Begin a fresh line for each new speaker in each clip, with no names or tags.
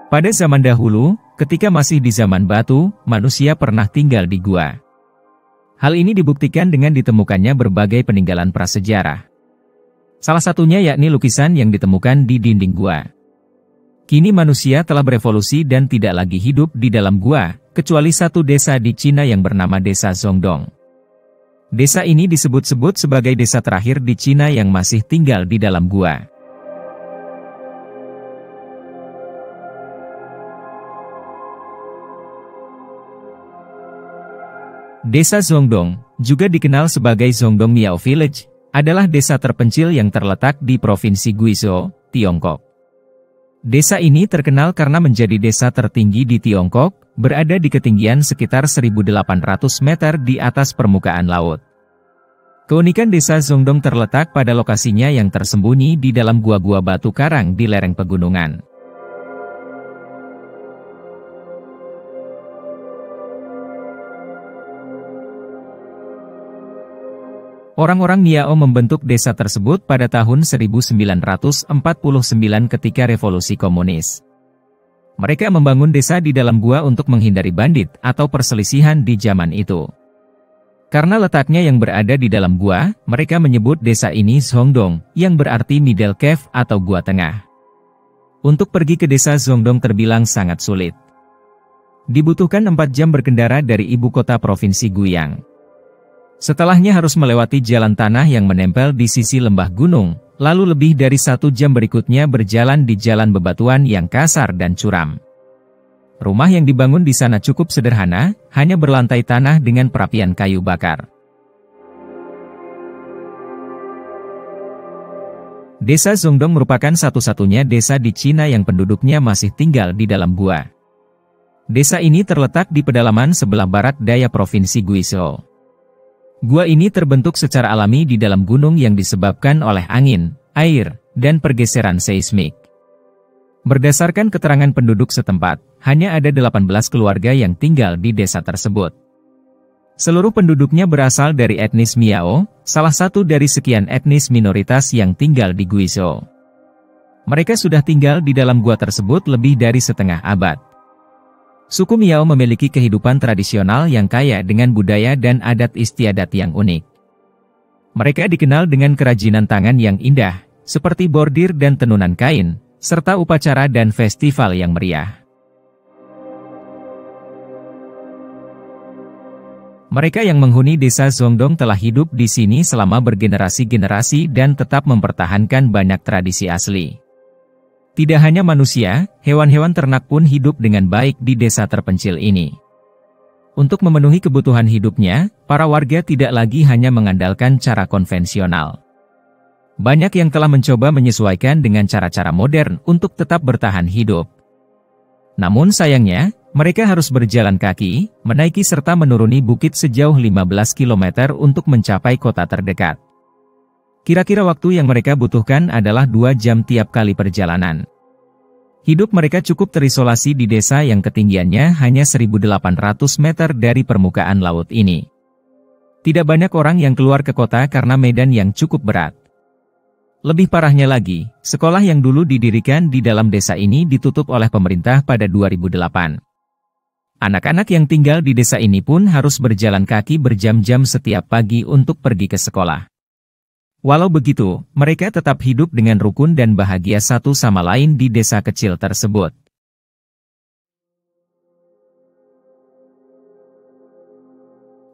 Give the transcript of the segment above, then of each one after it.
Pada zaman dahulu, ketika masih di zaman batu, manusia pernah tinggal di gua. Hal ini dibuktikan dengan ditemukannya berbagai peninggalan prasejarah. Salah satunya yakni lukisan yang ditemukan di dinding gua. Kini manusia telah berevolusi dan tidak lagi hidup di dalam gua, kecuali satu desa di Cina yang bernama Desa Zongdong. Desa ini disebut-sebut sebagai desa terakhir di Cina yang masih tinggal di dalam gua. Desa Zongdong, juga dikenal sebagai Zongdong Miao Village, adalah desa terpencil yang terletak di Provinsi Guizhou, Tiongkok. Desa ini terkenal karena menjadi desa tertinggi di Tiongkok, berada di ketinggian sekitar 1.800 meter di atas permukaan laut. Keunikan desa Zongdong terletak pada lokasinya yang tersembunyi di dalam gua-gua batu karang di lereng pegunungan. Orang-orang Miao membentuk desa tersebut pada tahun 1949 ketika revolusi komunis. Mereka membangun desa di dalam gua untuk menghindari bandit atau perselisihan di zaman itu. Karena letaknya yang berada di dalam gua, mereka menyebut desa ini Zongdong, yang berarti middle cave atau gua tengah. Untuk pergi ke desa Zongdong terbilang sangat sulit. Dibutuhkan 4 jam berkendara dari ibu kota provinsi Guiyang. Setelahnya harus melewati jalan tanah yang menempel di sisi lembah gunung, lalu lebih dari 1 jam berikutnya berjalan di jalan bebatuan yang kasar dan curam. Rumah yang dibangun di sana cukup sederhana, hanya berlantai tanah dengan perapian kayu bakar. Desa Zongdong merupakan satu-satunya desa di Cina yang penduduknya masih tinggal di dalam gua. Desa ini terletak di pedalaman sebelah barat daya Provinsi Guizhou. Gua ini terbentuk secara alami di dalam gunung yang disebabkan oleh angin, air, dan pergeseran seismik. Berdasarkan keterangan penduduk setempat, hanya ada 18 keluarga yang tinggal di desa tersebut. Seluruh penduduknya berasal dari etnis Miao, salah satu dari sekian etnis minoritas yang tinggal di Guizhou. Mereka sudah tinggal di dalam gua tersebut lebih dari setengah abad. Suku Miao memiliki kehidupan tradisional yang kaya dengan budaya dan adat istiadat yang unik. Mereka dikenal dengan kerajinan tangan yang indah, seperti bordir dan tenunan kain, serta upacara dan festival yang meriah. Mereka yang menghuni desa Zongdong telah hidup di sini selama bergenerasi-generasi dan tetap mempertahankan banyak tradisi asli. Tidak hanya manusia, hewan-hewan ternak pun hidup dengan baik di desa terpencil ini. Untuk memenuhi kebutuhan hidupnya, para warga tidak lagi hanya mengandalkan cara konvensional. Banyak yang telah mencoba menyesuaikan dengan cara-cara modern untuk tetap bertahan hidup. Namun sayangnya, mereka harus berjalan kaki, menaiki serta menuruni bukit sejauh 15 km untuk mencapai kota terdekat. Kira-kira waktu yang mereka butuhkan adalah 2 jam tiap kali perjalanan. Hidup mereka cukup terisolasi di desa yang ketinggiannya hanya 1.800 meter dari permukaan laut ini. Tidak banyak orang yang keluar ke kota karena medan yang cukup berat. Lebih parahnya lagi, sekolah yang dulu didirikan di dalam desa ini ditutup oleh pemerintah pada 2008. Anak-anak yang tinggal di desa ini pun harus berjalan kaki berjam-jam setiap pagi untuk pergi ke sekolah. Walau begitu, mereka tetap hidup dengan rukun dan bahagia satu sama lain di desa kecil tersebut.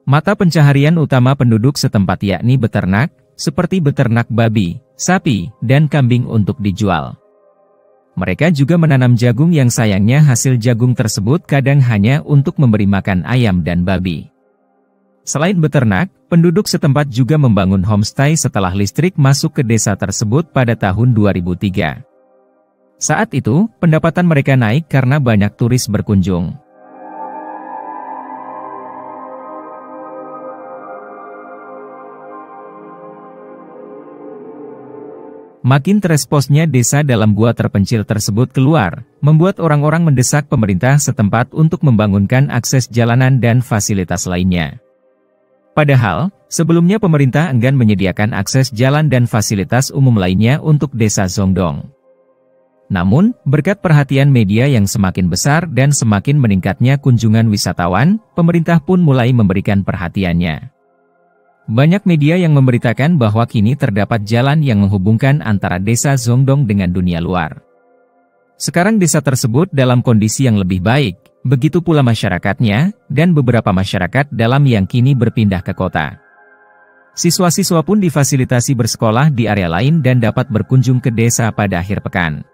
Mata pencaharian utama penduduk setempat yakni beternak, seperti beternak babi, sapi, dan kambing untuk dijual. Mereka juga menanam jagung yang sayangnya hasil jagung tersebut kadang hanya untuk memberi makan ayam dan babi. Selain beternak, penduduk setempat juga membangun homestay setelah listrik masuk ke desa tersebut pada tahun 2003. Saat itu, pendapatan mereka naik karena banyak turis berkunjung. Makin teresposnya desa dalam gua terpencil tersebut keluar, membuat orang-orang mendesak pemerintah setempat untuk membangunkan akses jalanan dan fasilitas lainnya. Padahal, sebelumnya pemerintah enggan menyediakan akses jalan dan fasilitas umum lainnya untuk desa Zongdong. Namun, berkat perhatian media yang semakin besar dan semakin meningkatnya kunjungan wisatawan, pemerintah pun mulai memberikan perhatiannya. Banyak media yang memberitakan bahwa kini terdapat jalan yang menghubungkan antara desa Zongdong dengan dunia luar. Sekarang desa tersebut dalam kondisi yang lebih baik, begitu pula masyarakatnya, dan beberapa masyarakat dalam yang kini berpindah ke kota. Siswa-siswa pun difasilitasi bersekolah di area lain dan dapat berkunjung ke desa pada akhir pekan.